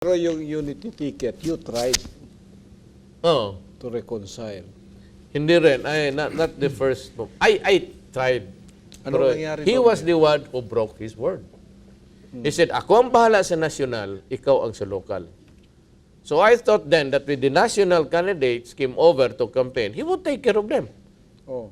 Pero yung unity ticket, you tried Oh, to reconcile. hindi rin. Not the first. I tried. Ano Pero nangyari he doon? was the one who broke his word. He said, ako ang bahala sa national, ikaw ang sa local. So I thought then that with the national candidates came over to campaign, he would take care of them. Oh.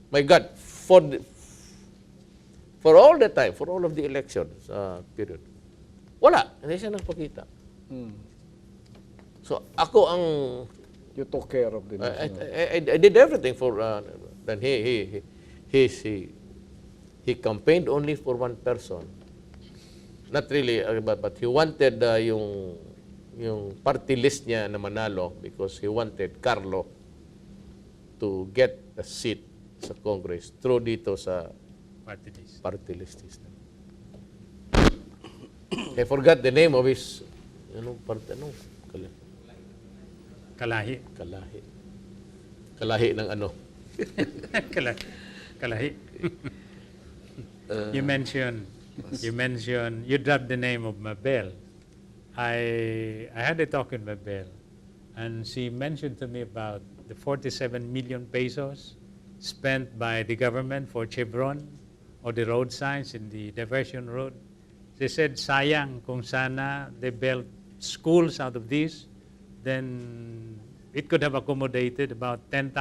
My God, for all the time, for all of the elections period, wala. Hindi siya nagpakita. So ako ang You took care of the national. I did everything for then he campaigned only for one person. Not really, but he wanted yung party list niya na manalo because he wanted Carlo to get a seat sa Congress through dito sa party list. I forgot the name of his Kalahi. Kalahi ng ano. Kalahi. You mentioned, you dropped the name of Mabel. I had a talk with Mabel, and she mentioned to me about the 47 million pesos spent by the government for Chevron or the road signs in the diversion road. She said, sayang kung sana they built schools out of this, then it could have accommodated about 10,000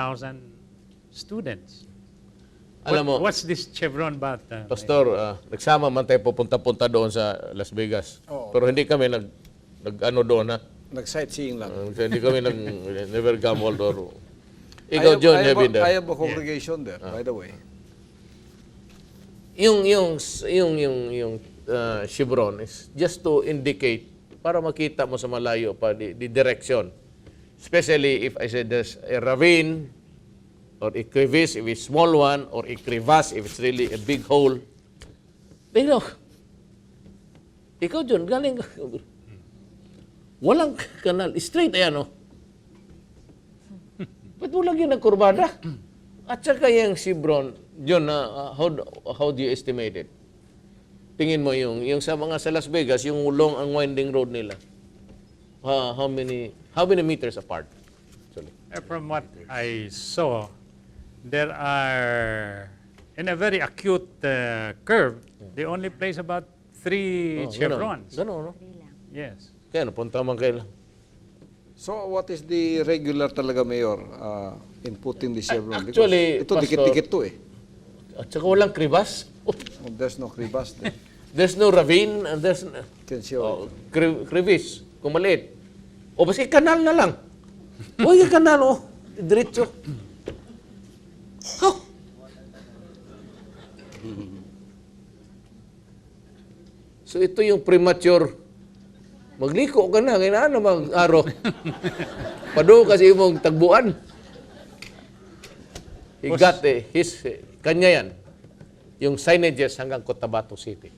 students. Alam mo, What's this Chevron about? Pastor, nagsama man tayo pupunta-punta doon sa Las Vegas. Oo. Pero hindi kami nag-ano doon ha. Nag-sightseeing lang. Hindi kami never gambled or... Ikaw, John, have been there. I have a congregation there, by the way. Yung Chevron is just to indicate para makita mo sa malayo pa the direction. Especially if I said there's a ravine or a crevice if it's small one or a crevasse if it's really a big hole. They know. Ikaw, John, galing ka. Walang kanal. Straight, ayan, oh. Ba't walang yun ang kurbada? At saka yung Chevron, John, how do you estimate it? Tingin mo yung sa mga sa Las Vegas, yung long ang winding road nila. How many meters apart? Actually? From what I saw, there are, in a very acute curve, they only place about 3 chevrons. Gano'n, no? Yes. Kaya napunta man kayo. So what is the regular talaga, Mayor, in putting the Chevron? Actually, Because ito, Pastor, dikit-dikit to eh. At saka walang crevasse. There's no crevasse there. There's no ravine, and there's Can show. crevice, kung maliit. O basta kanal na lang. O yung kanal, oh. Diretso. How? So ito yung premature. Magliko ka na, ngayon na mag-aro. Pado kasi mong tagbuan. He got kanya yan. Yung signages hanggang Cotabato City.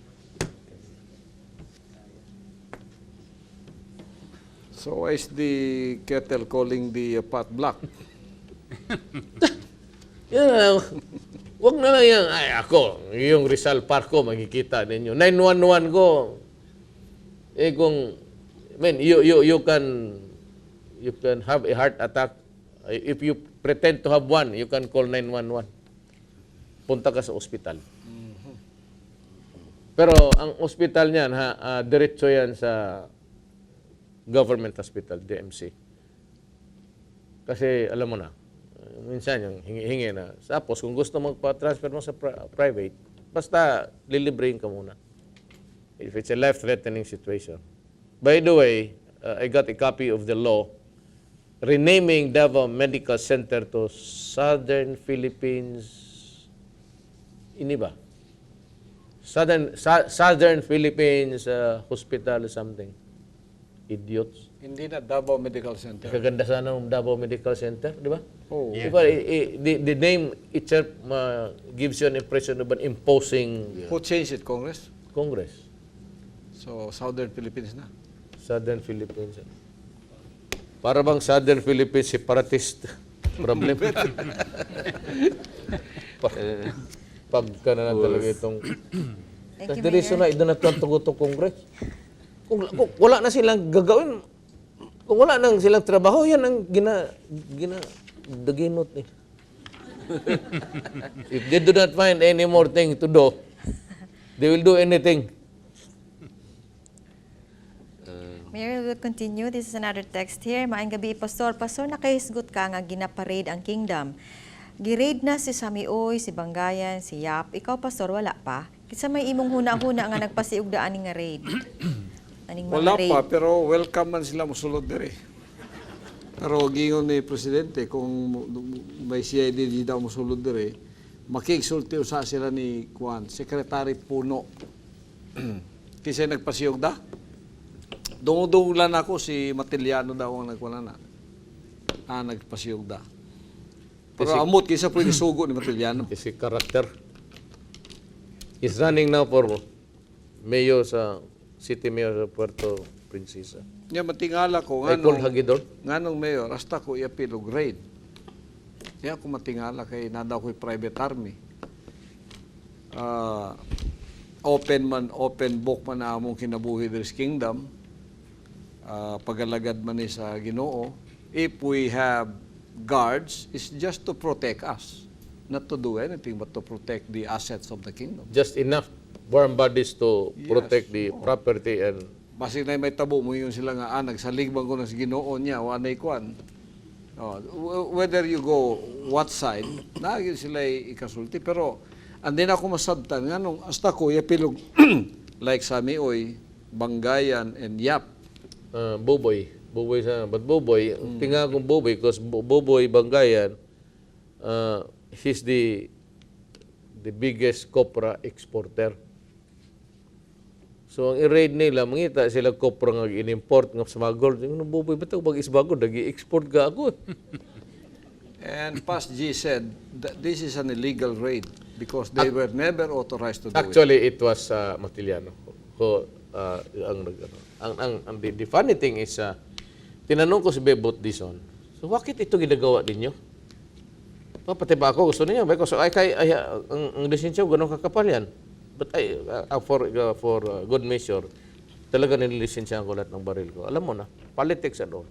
So why is the kettle calling the pot black? Yan, wag na lang yan. Ay, ako, yung Rizal Park ko, makikita ninyo. 911 ko, kung, you can have a heart attack. If you pretend to have one, you can call 911. Punta ka sa ospital. Pero ang ospital niyan, diretso yan sa government hospital, DMC. Kasi alam mo na, minsan yung hingi na. Tapos kung gusto magpa-transfer mo sa private, basta lilibrehin ka muna. If it's a life-threatening situation. By the way, I got a copy of the law renaming Davao Medical Center to Southern Philippines. Ini ba? Southern Philippines Hospital or something. Idiots. Hindi na Davao Medical Center. Kaganda sana ng Davao Medical Center, di ba? Oh. Yeah. Diba, the name itself gives you an impression of an imposing Who changed it, Congress? Congress. So Southern Philippines na. Southern Philippines. Para bang Southern Philippines separatist problem? Pagka na lang talaga itong... Thank you, Dali Mayor. na, ito na itong tugutok Congress. Kung wala na silang gagawin, kung wala nang silang trabaho, yan ang daginot eh. If they do not find any more thing to do, they will do anything. Mayor, we will continue. This is another text here. Maayong gabi, Pastor. Pastor, nakahisgot ka nga ginaparade ang kingdom. Girade na si Samioy, si Bangayan, si Yap. Ikaw, Pastor, wala pa? Kisa may imong huna-huna nga nagpasiugdaan nga raid. Aning mga Wala raid. pa, pero welcome man sila musulod dire. Pero gingon ni Presidente, kung may CID di daw musulod dire, makiksulti usa sila ni Kwan, Secretary Puno. Kasi nagpasiyog da. Dungudulan ako si Matiliano daw ang nagkunan na. Nagpasiyog da. Pero amot kisa pwede sugo ni Matiliano. Kasi karakter. He's running now for mayor sa city mayor sa Puerto Princesa. Nya matingala ko Ay, Col nganong Hagidor. nganong mayor hasta ko iapil og grade. Kaya ako matingala kay nada ko'y private army. Open book man na among kinabuhi diri sa kingdom. Pagalagad man ni sa Ginoo. If we have guards, it's just to protect us. Not to do anything but to protect the assets of the kingdom. Just enough warm bodies to Yes. protect the property and Basig na may tabo mo yun sila nga nagsalig bang ko ng Ginoo niya wa nay kwan. Whether you go what side, naagin sila ikasulti pero andin ako masabtan nganong hasta ko yapilog like Samioy, Bangayan and Yap. Boboy. Boboy sa, but Boboy, tinga kong Boboy because Boboy Bangayan, he's the biggest copra exporter. So, ang i-raid nila, mangita sila copra nga in-import nga smuggled. Yung Boboy, ba't ako mag-isbago? Nag-i-export ka ako. And Pas G said that this is an illegal raid because they were never authorized to do it. Actually, it was Matiliano. So, ang the funny thing is, tinanong ko si Bebot Dizon, so bakit ito ginagawa ninyo? Pati ba ako gusto niya? Because ang lisensya ko, ganun kakapal yan. But for good measure, talaga nililisensyahan ko lahat ng baril ko. Alam mo na, politics and all.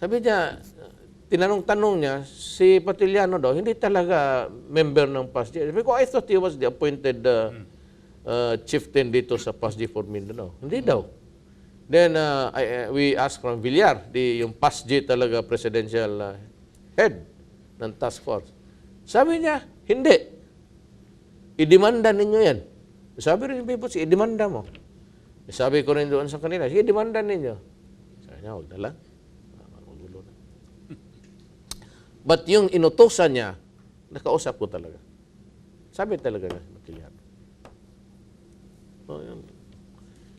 Sabi niya, tinanong-tanong niya, si Patiliano daw, hindi talaga member ng PASG. Sabi ko, I thought he was the appointed chieftain dito sa PASG for Mindanao. Hindi daw. Then we asked from Villar, yung PASG talaga presidential head ng task force. Sabi niya, hindi. Idemanda ninyo yan. Sabi rin yung people, idemanda mo. Sabi ko rin doon sa kanila, sige, demanda ninyo. Sabi niya, huwag na lang. Magulo na. But yung inutosan niya, nakausap ko talaga. Sabi talaga niya, Matiliano.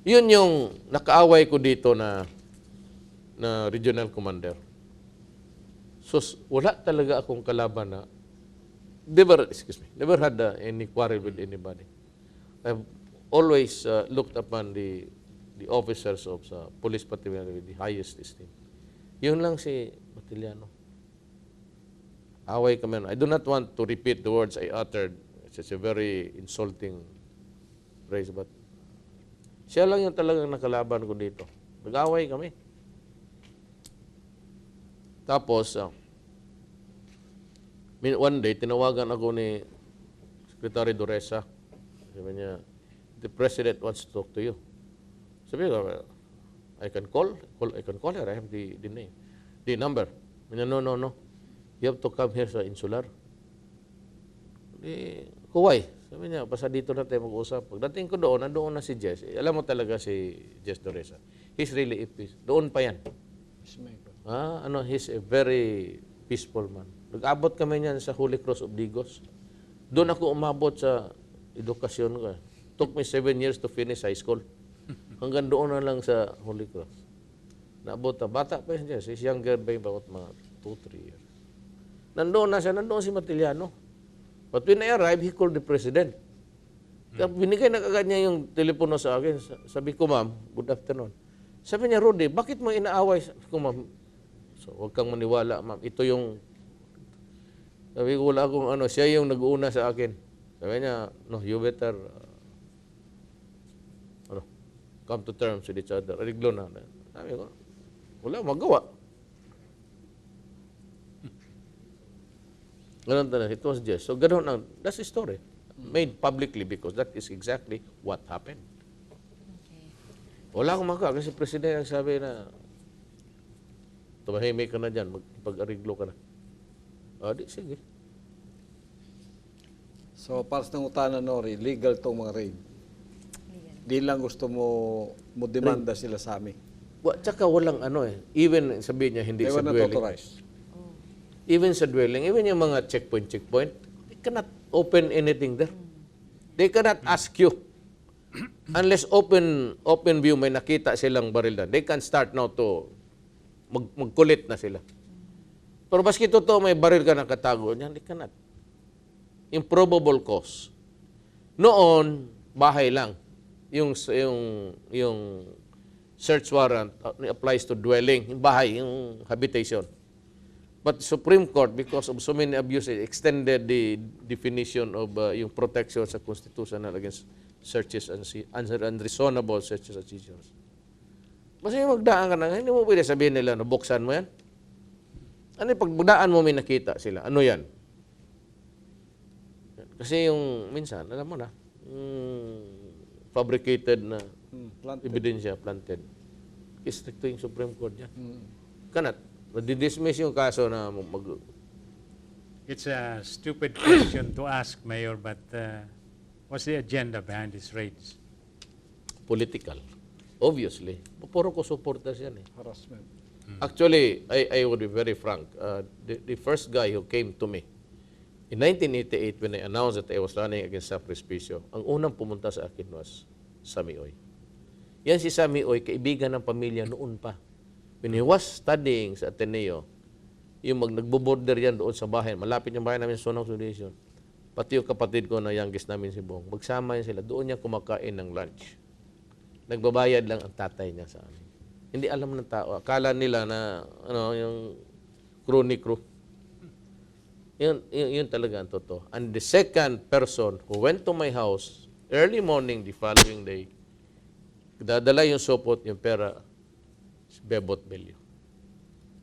Yun yung nakaaway ko dito na regional commander. So, wala talaga akong kalaban na never had any quarrel with anybody. I've always looked upon the officers of sa police patrol with the highest esteem. Yun lang si Matiliano. Away kami. I do not want to repeat the words I uttered. It's a very insulting phrase, but siya lang yung talagang nakalaban ko dito. Nag-away kami. Tapos, one day, tinawagan ako ni Secretary Duresa. Sabi niya, the President wants to talk to you. Sabi ko, I can call her. I have the name, the number. Sabi niya, no. You have to come here sa Insular. Kuway. Sabi niya, basta dito na tayo mag-usap. Pagdating ko doon, nandoon na si Jess. Alam mo talaga si Jess Duresa. He's really a peace. Doon pa yan. He's a very peaceful man. Nag-abot kami niyan sa Holy Cross of Digos. Doon ako umabot sa edukasyon ko. Took me 7 years to finish high school. Hanggang doon na lang sa Holy Cross. Naabot na. Bata pa yun. He's younger by about 2-3 years. Nandoon na siya. Nandoon si Matiliano. But when I arrived, he called the President. Binigay na kagad niya yung telepono sa akin. Sabi ko, ma'am, good afternoon. Sabi niya, Rudy, bakit mo inaaway? Sabi ko, ma'am, so huwag kang maniwala, ma'am. Ito yung, sabi ko, wala akong siya yung nag-uuna sa akin. Sabi niya, no, you better, come to terms with each other. Ariglo na. Sabi ko, wala magawa. Ganun talaga. It was just. So, ganun ang, that's the story. Made publicly because that is exactly what happened. Wala akong magawa kasi presidente ang sabi na tumahimik ka na dyan, magpag-ariglo ka na. Di, sige. So, para sa utana, Nori, legal tong mga raid. Di lang gusto mo demanda sila sa amin. Tsaka walang ano eh. Even sabihin niya hindi They sa were not dwelling. authorized. Even sa dwelling, even yung mga checkpoint, they cannot open anything there. They cannot ask you. Unless open view, may nakita silang baril na. They can start now to magkulit na sila. Pero baski totoo may baril ka nakatago, they cannot. Improbable cause. Noon, bahay lang. Yung search warrant applies to dwelling, yung bahay, yung habitation. But Supreme Court, because of so many abuses, extended the definition of yung protection sa constitutional against searches and unreasonable searches and seizures. Basta yung magdaan ka na, hindi mo pwede sabihin nila na buksan mo yan. Ano yung pagdaan mo may nakita sila? Ano yan? Kasi yung minsan, alam mo na, fabricated na Planted. ebidensya, planted. Istricto yung Supreme Court yan. Kanat. Di-dismiss yung kaso na It's a stupid question to ask, Mayor, but what's the agenda behind these raids? political. Obviously. Puro ko supporters yan eh. Harassment. Actually, I would be very frank. The first guy who came to me, in 1988, when I announced that I was running against Sam Respicio, ang unang pumunta sa akin was Sammy Oy. Yan si Sammy Oy, kaibigan ng pamilya noon pa. When he was studying sa Ateneo, yung nagbo-border yan doon sa bahay, malapit yung bahay namin sa Sonong Sudation. Pati yung kapatid ko na youngest namin si Bong, magsama yan sila, doon niya kumakain ng lunch. Nagbabayad lang ang tatay niya sa amin. Hindi alam ng tao. Akala nila na yung crew ni crew. Yun talaga ang totoo. And the second person who went to my house early morning the following day, dadala yung supot, yung pera, Bebot Bello.